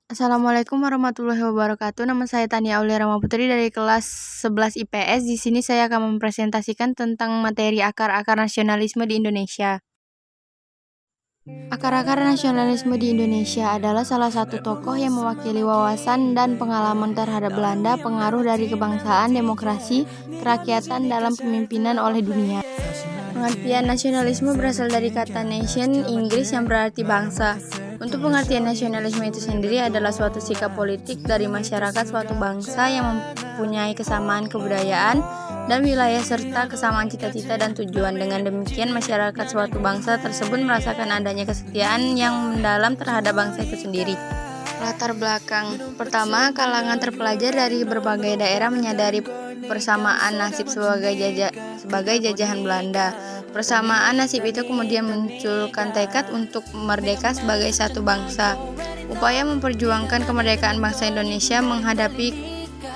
Assalamualaikum warahmatullahi wabarakatuh. Nama saya Tania Aulia Rama Putri dari kelas 11 IPS. Di sini saya akan mempresentasikan tentang materi akar-akar nasionalisme di Indonesia. Akar-akar nasionalisme di Indonesia adalah salah satu tokoh yang mewakili wawasan dan pengalaman terhadap Belanda, pengaruh dari kebangsaan, demokrasi, kerakyatan dalam pemimpinan oleh dunia. Pengertian nasionalisme berasal dari kata nation Inggris yang berarti bangsa. Untuk pengertian nasionalisme itu sendiri adalah suatu sikap politik dari masyarakat suatu bangsa yang mempunyai kesamaan kebudayaan dan wilayah serta kesamaan cita-cita dan tujuan. Dengan demikian, masyarakat suatu bangsa tersebut merasakan adanya kesetiaan yang mendalam terhadap bangsa itu sendiri. Latar belakang. Pertama, kalangan terpelajar dari berbagai daerah menyadari persamaan nasib sebagai jajahan Belanda. Persamaan nasib itu kemudian munculkan tekad untuk merdeka sebagai satu bangsa. Upaya memperjuangkan kemerdekaan bangsa Indonesia menghadapi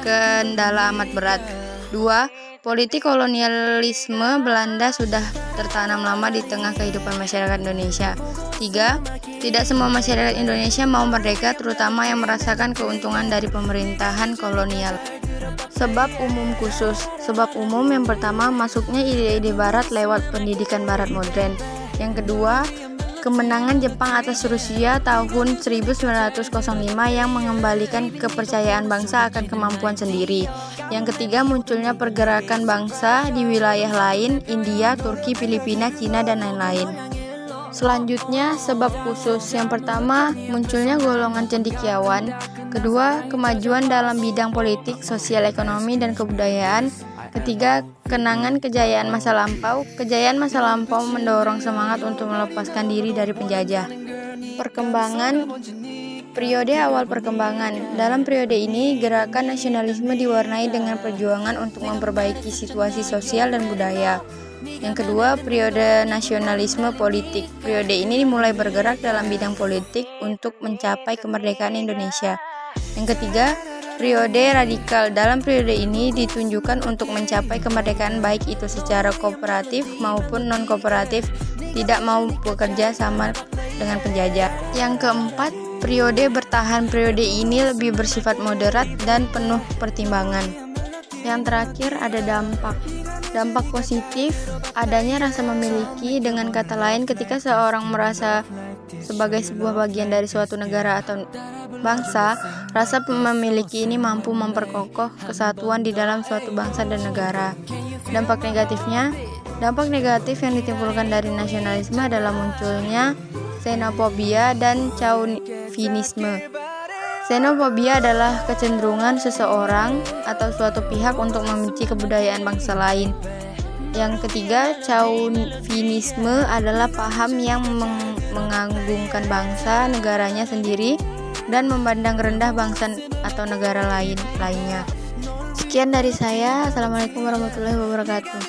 kendala amat berat. 2. Politik kolonialisme Belanda sudah tertanam lama di tengah kehidupan masyarakat Indonesia. 3. Tidak semua masyarakat Indonesia mau merdeka, terutama yang merasakan keuntungan dari pemerintahan kolonial. Sebab umum khusus. Sebab umum yang pertama, masuknya ide-ide barat lewat pendidikan barat modern. Yang kedua, kemenangan Jepang atas Rusia tahun 1905 yang mengembalikan kepercayaan bangsa akan kemampuan sendiri. Yang ketiga, munculnya pergerakan bangsa di wilayah lain, India, Turki, Filipina, Cina, dan lain-lain. Selanjutnya, sebab khusus. Yang pertama, munculnya golongan cendekiawan. Kedua, kemajuan dalam bidang politik, sosial, ekonomi, dan kebudayaan. Ketiga, kenangan kejayaan masa lampau. Kejayaan masa lampau mendorong semangat untuk melepaskan diri dari penjajah. Perkembangan. Periode awal perkembangan. Dalam periode ini, gerakan nasionalisme diwarnai dengan perjuangan untuk memperbaiki situasi sosial dan budaya. Yang kedua, periode nasionalisme politik. Periode ini dimulai bergerak dalam bidang politik untuk mencapai kemerdekaan Indonesia. Yang ketiga, periode radikal. Dalam periode ini ditunjukkan untuk mencapai kemerdekaan baik itu secara kooperatif maupun non-kooperatif, tidak mau bekerja sama dengan penjajah. Yang keempat, periode bertahan. Periode ini lebih bersifat moderat dan penuh pertimbangan. Yang terakhir ada dampak. Dampak positif, adanya rasa memiliki, dengan kata lain ketika seorang merasa sebagai sebuah bagian dari suatu negara atau bangsa, rasa memiliki ini mampu memperkokoh kesatuan di dalam suatu bangsa dan negara. Dampak negatifnya, dampak negatif yang ditimbulkan dari nasionalisme adalah munculnya xenofobia dan chauvinisme. Xenofobia adalah kecenderungan seseorang atau suatu pihak untuk membenci kebudayaan bangsa lain. Yang ketiga, chauvinisme adalah paham yang mengagungkan bangsa negaranya sendiri dan memandang rendah bangsa atau negara lainnya. Sekian dari saya. Assalamualaikum warahmatullahi wabarakatuh.